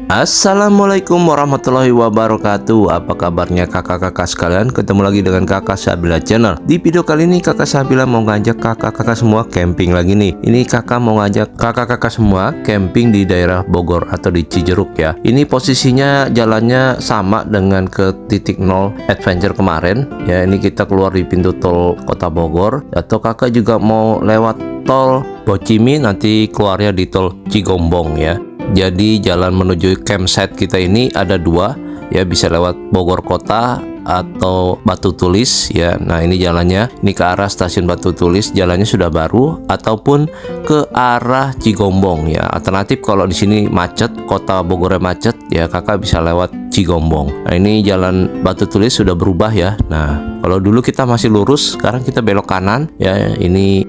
Assalamualaikum warahmatullahi wabarakatuh. Apa kabarnya kakak-kakak sekalian? Ketemu lagi dengan kakak Sabila Channel. Di video kali ini kakak Sabila mau ngajak kakak-kakak semua camping lagi nih. Ini kakak mau ngajak kakak-kakak semua camping di daerah Bogor atau di Cijeruk ya. Ini posisinya jalannya sama dengan ke titik nol adventure kemarin ya. Ini kita keluar di pintu tol kota Bogor. Atau kakak juga mau lewat tol Bocimi, nanti keluarnya di tol Cigombong ya. Jadi jalan menuju campsite kita ini ada dua ya, bisa lewat Bogor Kota atau Batu Tulis ya. Nah ini jalannya, ini ke arah stasiun Batu Tulis jalannya sudah baru, ataupun ke arah Cigombong ya. Alternatif kalau di sini macet, kota Bogornya macet ya, kakak bisa lewat Cigombong. Nah ini jalan Batu Tulis sudah berubah ya. Nah kalau dulu kita masih lurus, sekarang kita belok kanan ya. Ini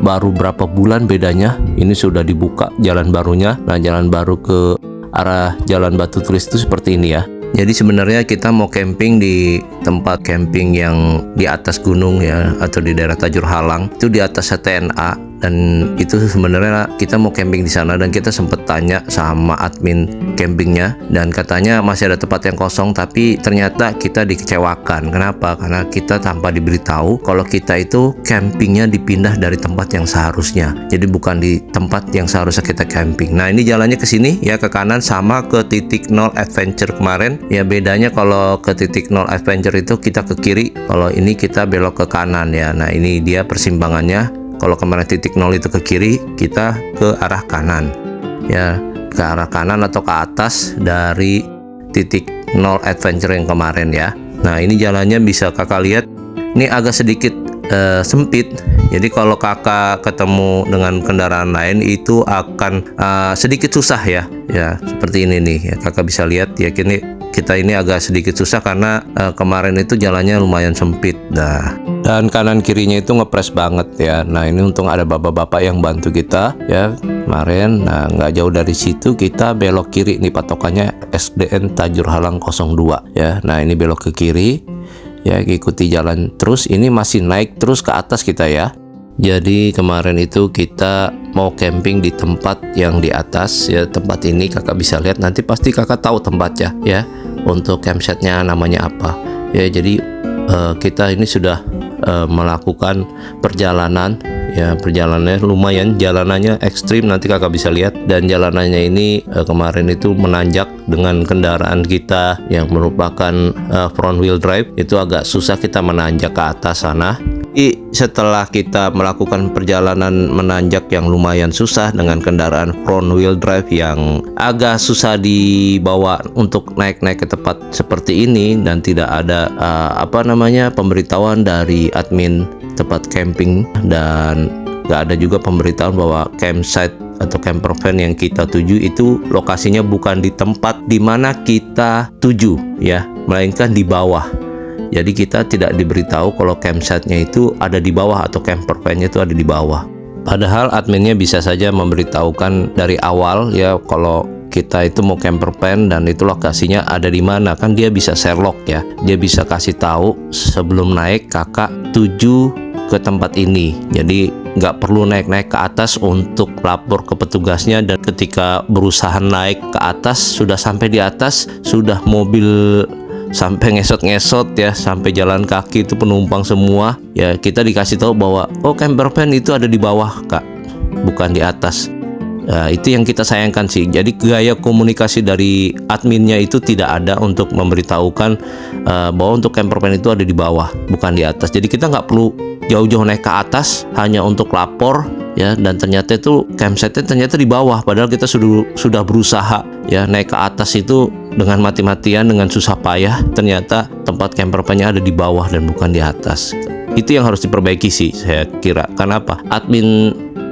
baru berapa bulan bedanya, ini sudah dibuka jalan barunya. Nah jalan baru ke arah jalan Batu Tulis itu seperti ini ya. Jadi sebenarnya kita mau camping di tempat camping yang di atas gunung ya, atau di daerah Tajur Halang, itu di atas TNA. Dan itu sebenarnya kita mau camping di sana, dan kita sempat tanya sama admin campingnya, dan katanya masih ada tempat yang kosong. Tapi ternyata kita dikecewakan. Kenapa? Karena kita tanpa diberitahu kalau kita itu campingnya dipindah dari tempat yang seharusnya. Jadi bukan di tempat yang seharusnya kita camping. Nah ini jalannya ke sini ya, ke kanan, sama ke titik nol adventure kemarin ya. Bedanya kalau ke titik nol adventure itu kita ke kiri, kalau ini kita belok ke kanan ya. Nah ini dia persimbangannya. Kalau kemarin titik nol itu ke kiri, kita ke arah kanan ya, ke arah kanan atau ke atas dari titik nol adventure yang kemarin ya. Nah ini jalannya bisa kakak lihat, ini agak sedikit sempit. Jadi kalau kakak ketemu dengan kendaraan lain itu akan sedikit susah ya. Ya seperti ini nih ya, kakak bisa lihat ya, kita ini agak sedikit susah karena kemarin itu jalannya lumayan sempit dah. Dan kanan kirinya itu ngepres banget ya. Nah ini untung ada bapak-bapak yang bantu kita ya kemarin. Nah nggak jauh dari situ kita belok kiri nih, patokannya SDN Tajur Halang 02 ya. Nah ini belok ke kiri ya, ikuti jalan terus. Ini masih naik terus ke atas kita ya. Jadi kemarin itu kita mau camping di tempat yang di atas ya. Tempat ini kakak bisa lihat, nanti pasti kakak tahu tempatnya ya, untuk campsite-nya namanya apa ya. Jadi kita ini sudah melakukan perjalanan ya. Perjalanannya lumayan, jalanannya ekstrim, nanti kakak bisa lihat. Dan jalanannya ini kemarin itu menanjak dengan kendaraan kita yang merupakan front wheel drive, itu agak susah kita menanjak ke atas sana. Setelah kita melakukan perjalanan menanjak yang lumayan susah dengan kendaraan front wheel drive yang agak susah dibawa untuk naik-naik ke tempat seperti ini, dan tidak ada pemberitahuan dari admin tempat camping, dan gak ada juga pemberitahuan bahwa campsite atau camper van yang kita tuju itu lokasinya bukan di tempat dimana kita tuju ya, melainkan di bawah. Jadi kita tidak diberitahu kalau campsite-nya itu ada di bawah, atau camper van-nya itu ada di bawah. Padahal adminnya bisa saja memberitahukan dari awal ya, kalau kita itu mau camper van dan itu lokasinya ada di mana, kan dia bisa Sherlock ya. Dia bisa kasih tahu sebelum naik, kakak tuju ke tempat ini. Jadi nggak perlu naik-naik ke atas untuk lapor ke petugasnya, dan ketika berusaha naik ke atas, sudah sampai di atas, sudah mobil sampai ngesot-ngesot ya, sampai jalan kaki itu penumpang semua ya, kita dikasih tahu bahwa oh camper van itu ada di bawah kak, bukan di atas. Nah, itu yang kita sayangkan sih. Jadi gaya komunikasi dari adminnya itu tidak ada untuk memberitahukan bahwa untuk camper van itu ada di bawah, bukan di atas. Jadi kita nggak perlu jauh-jauh naik ke atas hanya untuk lapor ya, dan ternyata itu campsite-nya ternyata di bawah, padahal kita sudah berusaha ya naik ke atas itu dengan mati-matian, dengan susah payah. Ternyata tempat camper van-nya ada di bawah dan bukan di atas. Itu yang harus diperbaiki sih saya kira. Kenapa? Admin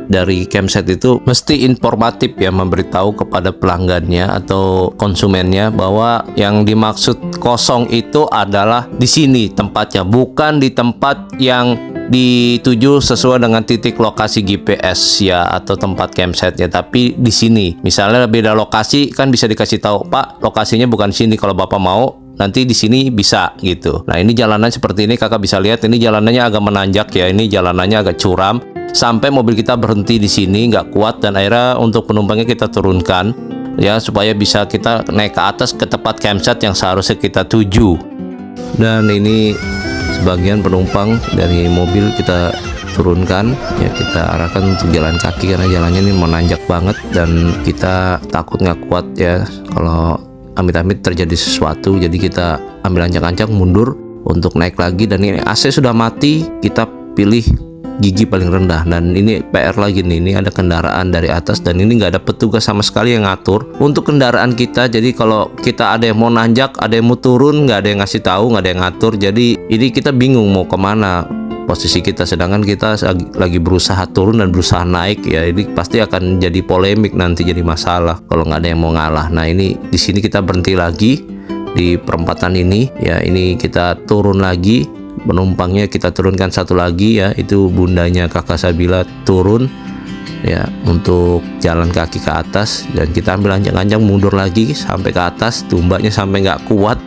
dari campsite itu mesti informatif ya, memberitahu kepada pelanggannya atau konsumennya bahwa yang dimaksud kosong itu adalah di sini tempatnya, bukan di tempat yang dituju sesuai dengan titik lokasi GPS ya, atau tempat campsite-nya, tapi di sini. Misalnya beda lokasi kan bisa dikasih tahu, Pak, lokasinya bukan sini, kalau Bapak mau nanti di sini bisa gitu. Nah ini jalanan seperti ini, kakak bisa lihat ini jalanannya agak menanjak ya, ini jalanannya agak curam sampai mobil kita berhenti di sini nggak kuat, dan akhirnya untuk penumpangnya kita turunkan. ya, supaya bisa kita naik ke atas ke tempat campsite yang seharusnya kita tuju. Dan ini sebagian penumpang dari mobil kita turunkan, ya kita arahkan untuk jalan kaki karena jalannya ini menanjak banget dan kita takut nggak kuat ya kalau amit-amit terjadi sesuatu. Jadi kita ambil ancang-ancang mundur untuk naik lagi, dan ini AC sudah mati, kita pilih gigi paling rendah. Dan ini PR lagi nih, ini ada kendaraan dari atas dan ini nggak ada petugas sama sekali yang ngatur untuk kendaraan kita. Jadi kalau kita ada yang mau nanjak, ada yang mau turun, nggak ada yang ngasih tahu, nggak ada yang ngatur. Jadi ini kita bingung mau kemana posisi kita, sedangkan kita lagi berusaha turun dan berusaha naik ya. Ini pasti akan jadi polemik nanti, jadi masalah kalau nggak ada yang mau ngalah. Nah ini di sini kita berhenti lagi di perempatan ini ya. Ini kita turun lagi, penumpangnya kita turunkan satu lagi ya, itu bundanya kakak Sabila turun ya untuk jalan kaki ke atas, dan kita ambil ancang-ancang mundur lagi sampai ke atas, tumbaknya sampai nggak kuat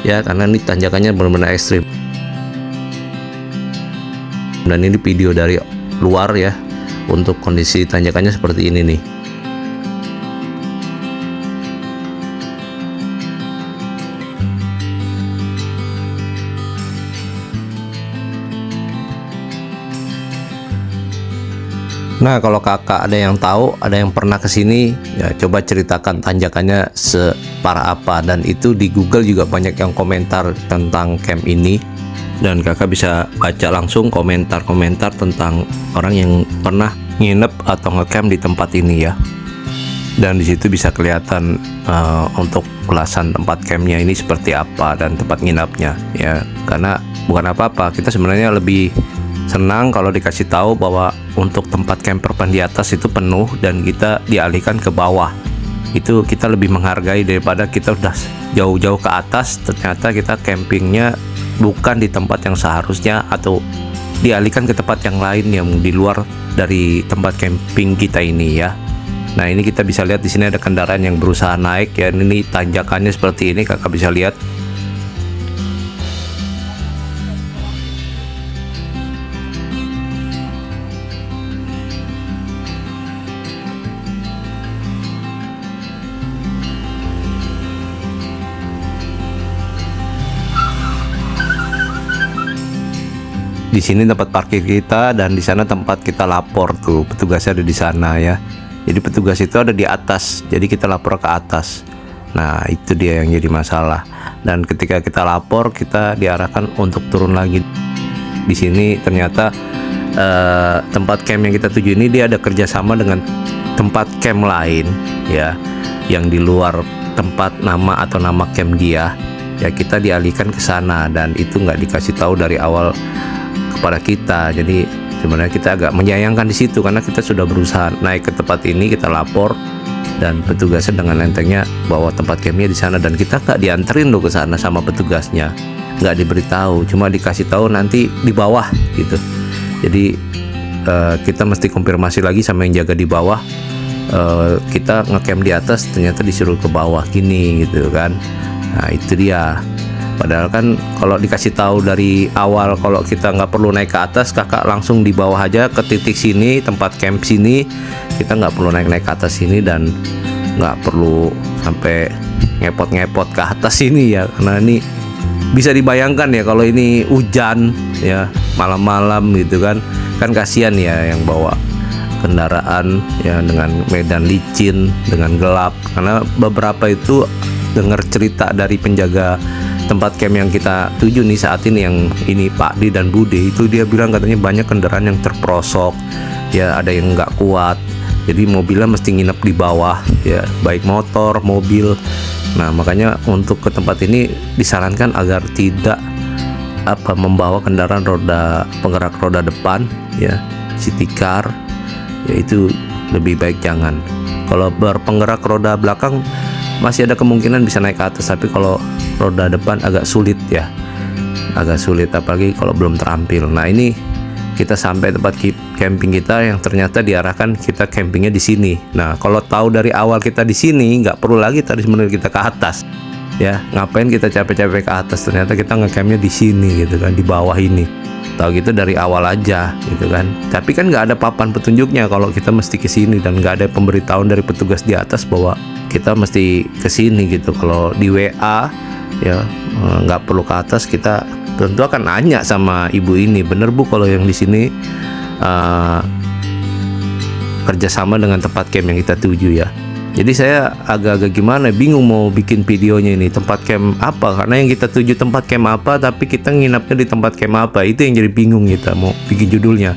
ya karena ini tanjakannya benar-benar ekstrim. Dan ini video dari luar ya, untuk kondisi tanjakannya seperti ini nih. Nah kalau kakak ada yang tahu, ada yang pernah kesini ya, coba ceritakan tanjakannya separah apa. Dan itu di Google juga banyak yang komentar tentang camp ini, dan kakak bisa baca langsung komentar-komentar tentang orang yang pernah nginep atau ngecamp di tempat ini ya. Dan di situ bisa kelihatan untuk ulasan tempat campnya ini seperti apa dan tempat nginapnya ya. Karena bukan apa-apa, kita sebenarnya lebih senang kalau dikasih tahu bahwa untuk tempat camper di atas itu penuh dan kita dialihkan ke bawah. Itu kita lebih menghargai daripada kita udah jauh-jauh ke atas, ternyata kita campingnya bukan di tempat yang seharusnya atau dialihkan ke tempat yang lain yang di luar dari tempat camping kita ini ya. Nah ini kita bisa lihat di sini ada kendaraan yang berusaha naik ya. Ini tanjakannya seperti ini, kakak bisa lihat. Di sini tempat parkir kita dan di sana tempat kita lapor tuh, petugasnya ada di sana ya. Jadi petugas itu ada di atas, jadi kita lapor ke atas. Nah itu dia yang jadi masalah. Dan ketika kita lapor, kita diarahkan untuk turun lagi. Di sini ternyata tempat camp yang kita tuju ini dia ada kerjasama dengan tempat camp lain ya, yang di luar tempat nama atau nama camp dia. Ya kita dialihkan ke sana dan itu nggak dikasih tahu dari awal kepada kita. Jadi sebenarnya kita agak menyayangkan di situ karena kita sudah berusaha naik ke tempat ini, kita lapor dan petugasnya dengan entengnya bawa tempat campnya di sana, dan kita nggak dianterin loh ke sana sama petugasnya, nggak diberitahu, cuma dikasih tahu nanti di bawah gitu. Jadi kita mesti konfirmasi lagi sama yang jaga di bawah, kita ngecamp di atas ternyata disuruh ke bawah gini gitu kan. Nah itu dia. Padahal kan kalau dikasih tahu dari awal kalau kita nggak perlu naik ke atas, kakak langsung di bawah aja ke titik sini, tempat camp sini, kita nggak perlu naik-naik ke atas sini dan nggak perlu sampai ngepot-ngepot ke atas sini ya. Karena ini bisa dibayangkan ya kalau ini hujan ya malam-malam gitu kan kasihan ya yang bawa kendaraan ya dengan medan licin, dengan gelap. Karena beberapa itu dengar cerita dari penjaga tempat camp yang kita tuju nih saat ini, yang ini Pak Di dan Bude, itu dia bilang katanya banyak kendaraan yang terperosok ya, ada yang nggak kuat, jadi mobilnya mesti nginep di bawah ya, baik motor, mobil. Nah makanya untuk ke tempat ini disarankan agar tidak membawa kendaraan penggerak roda depan ya, city car ya, itu lebih baik jangan. Kalau berpenggerak roda belakang masih ada kemungkinan bisa naik ke atas, tapi kalau roda depan agak sulit ya, agak sulit apalagi kalau belum terampil. Nah ini kita sampai tempat camping kita yang ternyata diarahkan kita campingnya di sini. Nah kalau tahu dari awal kita di sini, nggak perlu lagi tadi sebenarnya kita ke atas ya, ngapain kita capek-capek ke atas, ternyata kita ngecampnya di sini gitu kan, di bawah ini. Tahu gitu dari awal aja gitu kan. Tapi kan nggak ada papan petunjuknya kalau kita mesti ke sini, dan nggak ada pemberitahuan dari petugas di atas bahwa kita mesti ke sini gitu. Kalau di WA ya nggak perlu ke atas, kita tentu akan nanya sama ibu ini, bener Bu kalau yang di sini kerjasama dengan tempat camp yang kita tuju ya. Jadi saya agak-agak gimana, bingung mau bikin videonya ini tempat camp apa, karena yang kita tuju tempat camp apa, tapi kita nginapnya di tempat camp apa, itu yang jadi bingung kita mau bikin judulnya.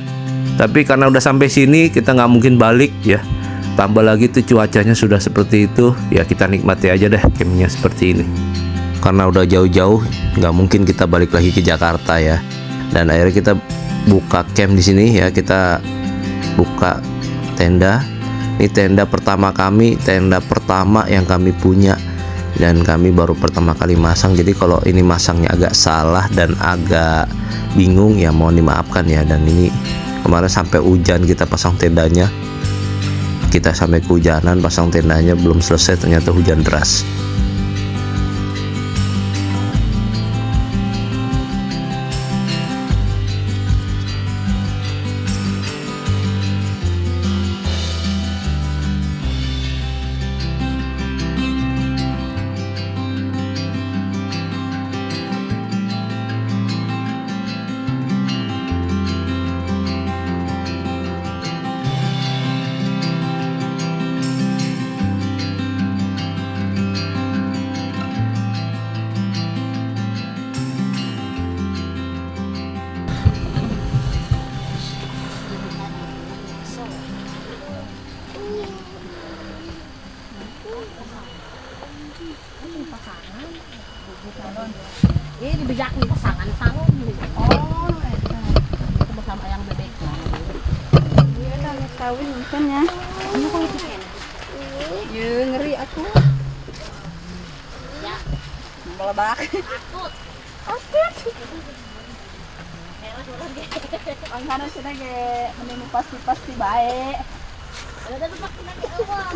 Tapi karena udah sampai sini kita nggak mungkin balik ya, tambah lagi tuh cuacanya sudah seperti itu ya, kita nikmati aja deh campnya seperti ini. Karena udah jauh-jauh nggak mungkin kita balik lagi ke Jakarta ya, dan akhirnya kita buka camp di sini ya, kita buka tenda. Ini tenda pertama kami, tenda pertama yang kami punya, dan kami baru pertama kali masang. Jadi kalau ini masangnya agak salah dan agak bingung ya mohon dimaafkan ya. Dan ini kemarin sampai hujan kita pasang tendanya, kita sampai kehujanan pasang tendanya, belum selesai ternyata hujan deras. Ini dibejak nih pasangan sangun. Oh, itu bersama ayam bebek. Iya, udah kawin kan ya. Ini kok itu kan? Ya ngeri aku. Ya, Melebak. takut. Ang kana sila ge menemu pasti baik. Ada tempat lagi awal.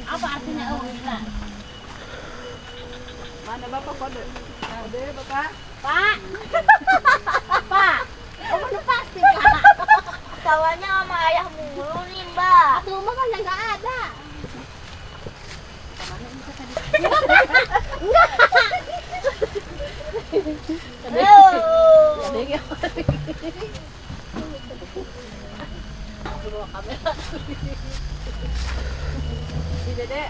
Apa artinya awal? Mana bapak kode? Kode bapak. Pak. Pak. Oh, mana pasti Pak. Kawannya sama ayah mulu nih mbak. Satu rumah kan yang nggak ada. Si Dede.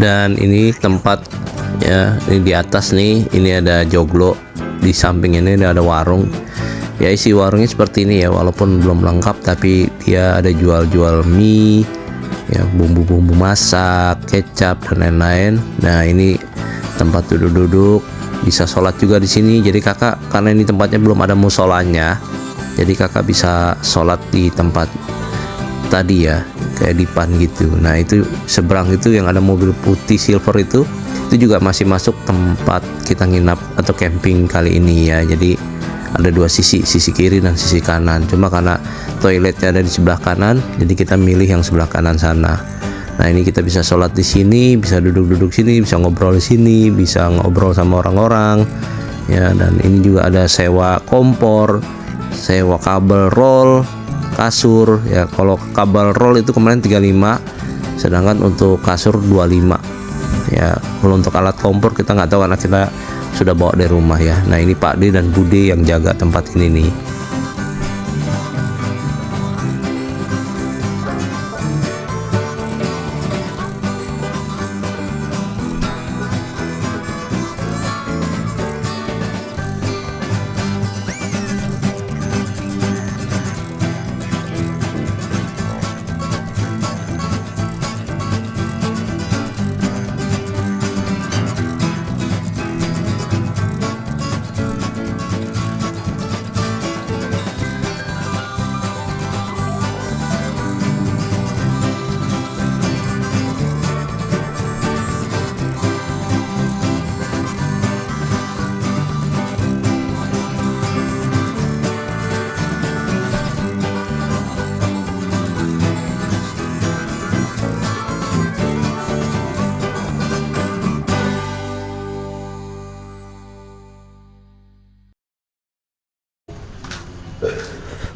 Dan ini tempat ya, ini di atas nih, ini ada joglo, di samping ini ada warung ya. Isi warungnya seperti ini ya, walaupun belum lengkap tapi dia ada jual-jual mie ya, bumbu-bumbu masak, kecap dan lain-lain. Nah ini tempat duduk-duduk, bisa sholat juga di sini. Jadi kakak, karena ini tempatnya belum ada musolanya, jadi kakak bisa sholat di tempat tadi ya. kayak dipan gitu. Nah itu seberang itu yang ada mobil putih silver itu juga masih masuk tempat kita nginap atau camping kali ini ya. Jadi ada dua sisi kiri dan sisi kanan. Cuma karena toiletnya ada di sebelah kanan, jadi kita milih yang sebelah kanan sana. Nah ini kita bisa sholat di sini, bisa duduk-duduk sini, bisa ngobrol di sini, bisa ngobrol sama orang-orang ya. Dan ini juga ada sewa kompor, sewa kabel roll, kasur ya. Kalau kabel roll itu kemarin 35, sedangkan untuk kasur 25 ya. Kalau untuk alat kompor kita nggak tahu karena kita sudah bawa dari rumah ya. Nah ini Pak D dan Bude yang jaga tempat ini nih.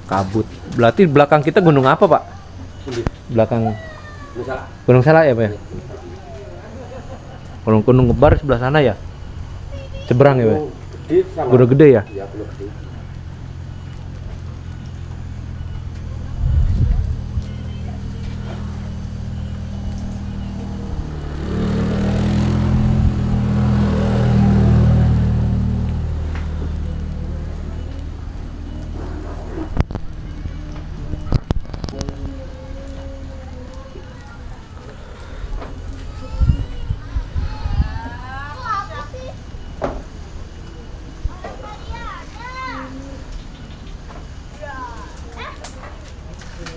Kabut. Berarti belakang kita gunung apa, Pak? Belakang Gunung Salak ya, Pak ya? Gunung Ngebar sebelah sana ya? Seberang ya, Pak? Gunung Gede ya? Iya, Gunung Gede.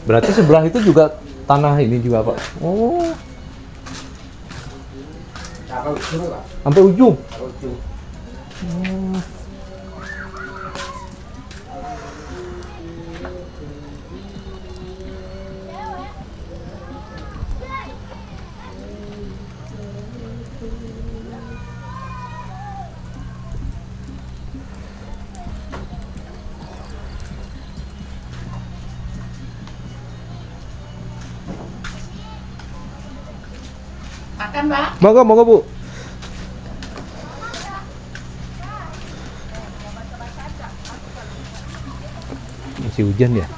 Berarti sebelah itu juga tanah ini juga, Pak? Oh, sampai ujung? Makan, Pak. Monggo, Bu. Masih hujan ya?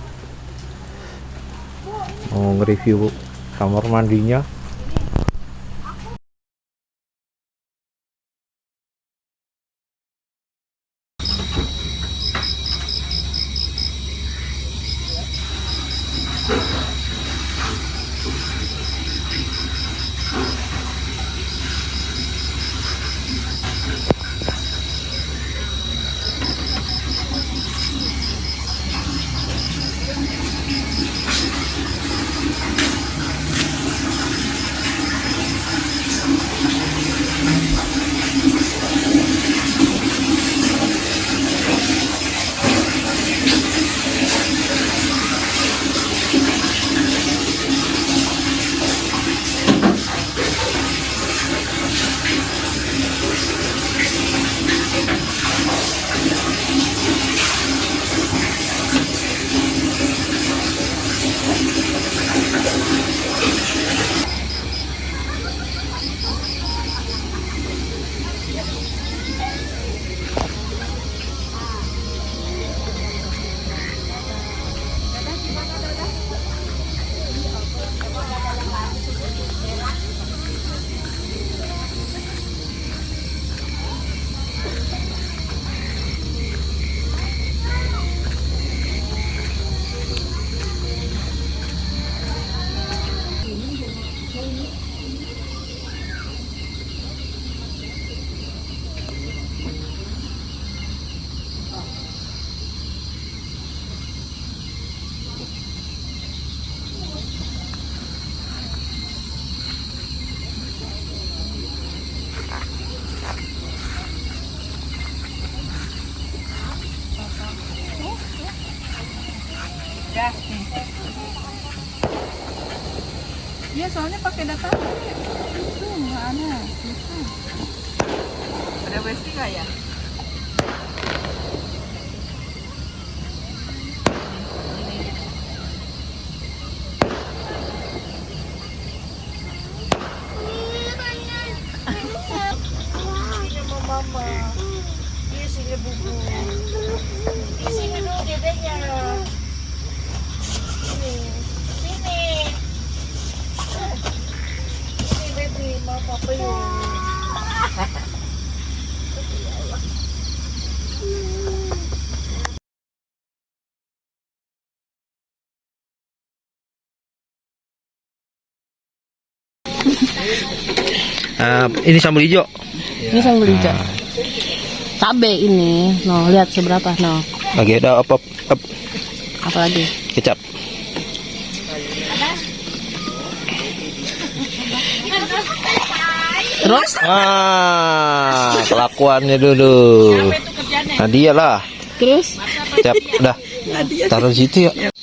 Mau nge-review kamar mandinya. Ya, nih. Iya, soalnya pakai data. Itu nggak ada. Itu. Ada wifi nggak ya? Sini sama mama. Iya sini bubu. Di sini dulu dedenya. Sini. Sini. Sini baby, mama peluk. Ini sambal hijau. Ini sambal hijau. Cabe ini, no lihat seberapa, no. Lagi ada apa? Apalagi? Kecap. Terus? Kelakuannya dulu. Nadia lah. Terus? Kecap, udah. Taruh di situ ya.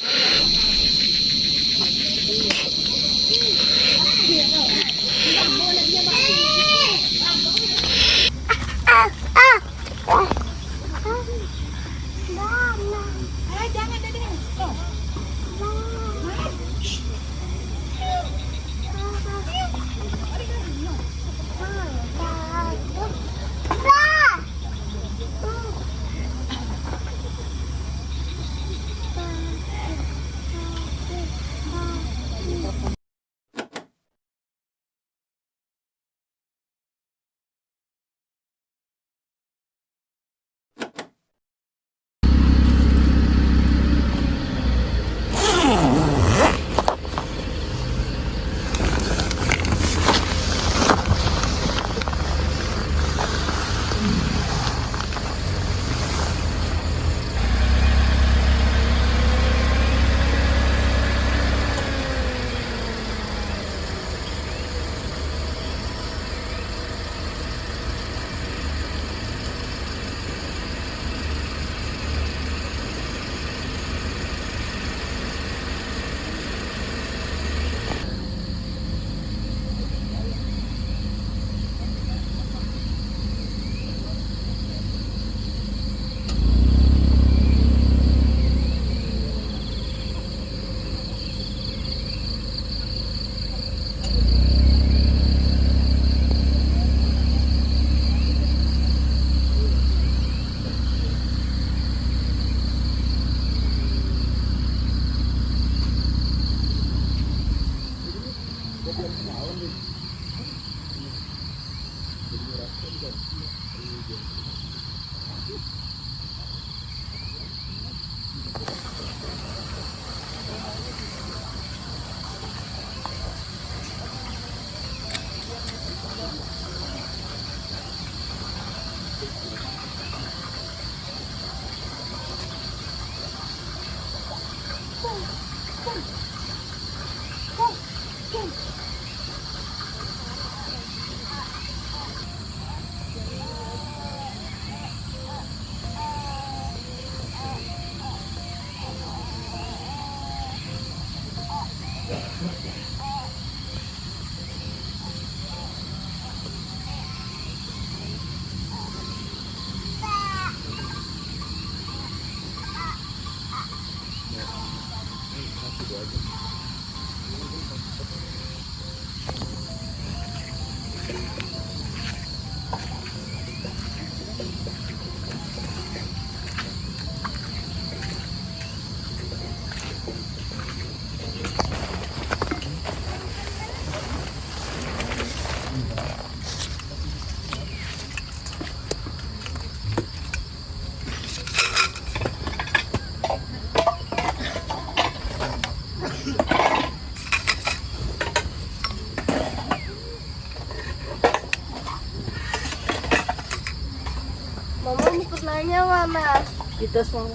Mama mukulanya mana? Di tas mama.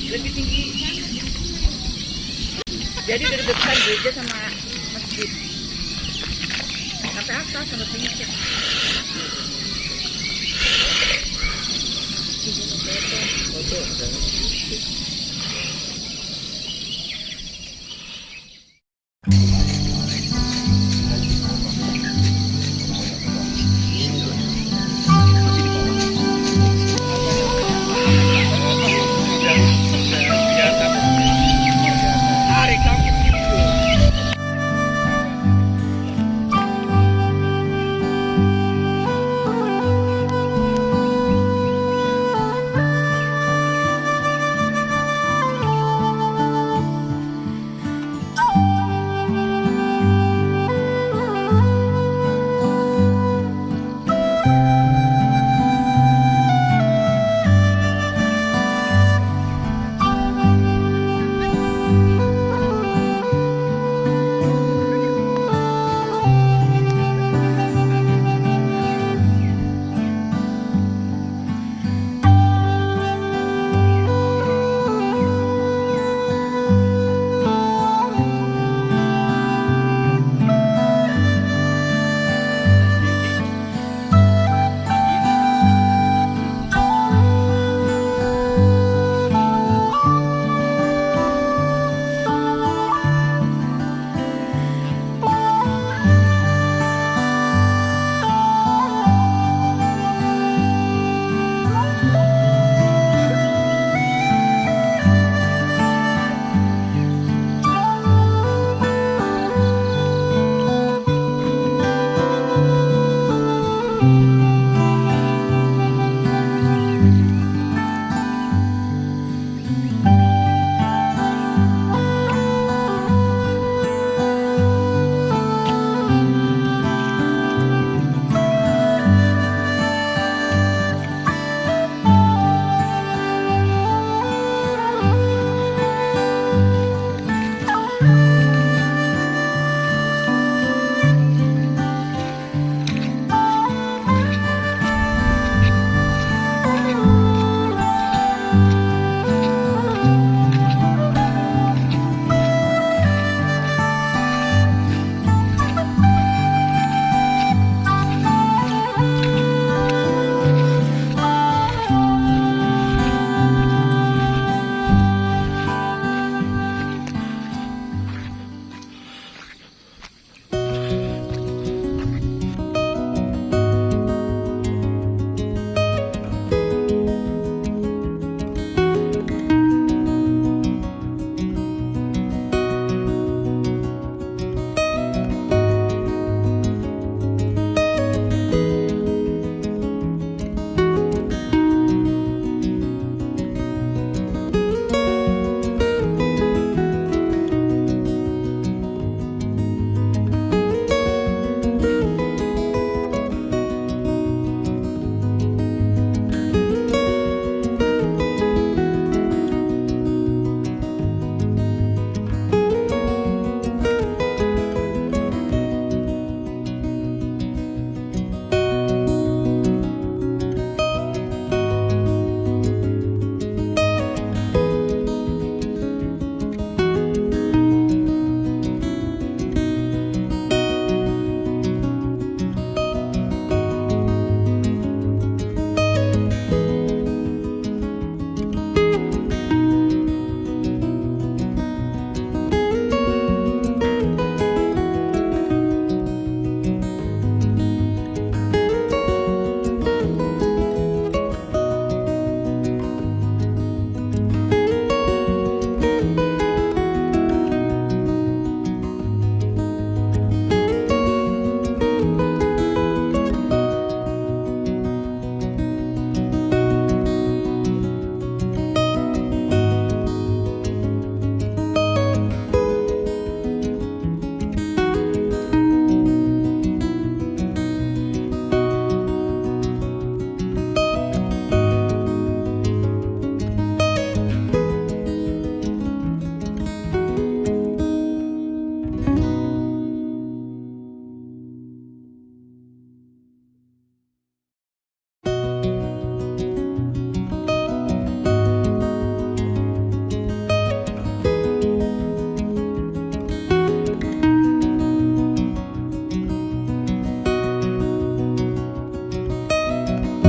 Lebih tinggi. Jadi dari depan gereja sama masjid. Sampai atas sampai tinggi.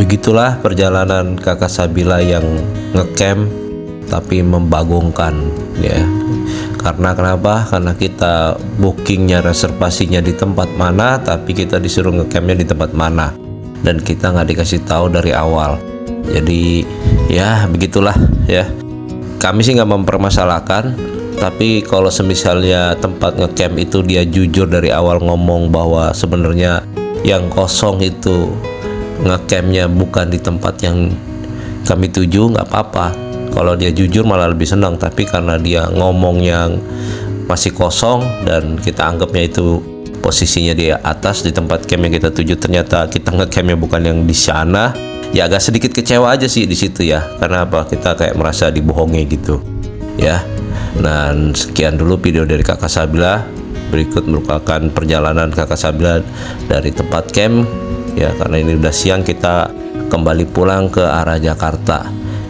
begitulah perjalanan kakak Sabila yang ngecamp tapi membagongkan ya. Karena kenapa? Karena kita bookingnya, reservasinya di tempat mana, tapi kita disuruh ngecampnya di tempat mana, dan kita nggak dikasih tahu dari awal. Jadi ya begitulah ya. Kami sih nggak mempermasalahkan, tapi kalau semisalnya tempat ngecamp itu dia jujur dari awal ngomong bahwa sebenarnya yang kosong itu ngecampnya bukan di tempat yang kami tuju, nggak apa-apa. Kalau dia jujur malah lebih senang, tapi karena dia ngomong yang masih kosong dan kita anggapnya itu posisinya di atas di tempat camp yang kita tuju, ternyata kita ngecampnya bukan yang di sana, ya agak sedikit kecewa aja sih di situ ya. Karena apa? Kita kayak merasa dibohongi gitu ya. Dan sekian dulu video dari kakak Sabila. Berikut merupakan perjalanan kakak Sabila dari tempat camp ya, karena ini udah siang, kita kembali pulang ke arah Jakarta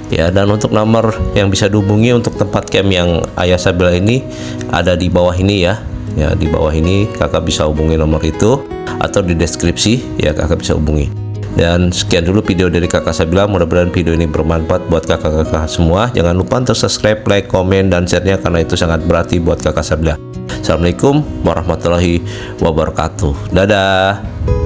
ya. Dan untuk nomor yang bisa dihubungi untuk tempat camp yang ayah Sabila ini ada di bawah ini ya. Ya, di bawah ini kakak bisa hubungi nomor itu, atau di deskripsi ya kakak bisa hubungi. Dan sekian dulu video dari kakak Sabila. Mudah-mudahan video ini bermanfaat buat kakak-kakak semua. Jangan lupa untuk subscribe, like, komen, dan share-nya karena itu sangat berarti buat kakak Sabila. Assalamualaikum warahmatullahi wabarakatuh. Dadah.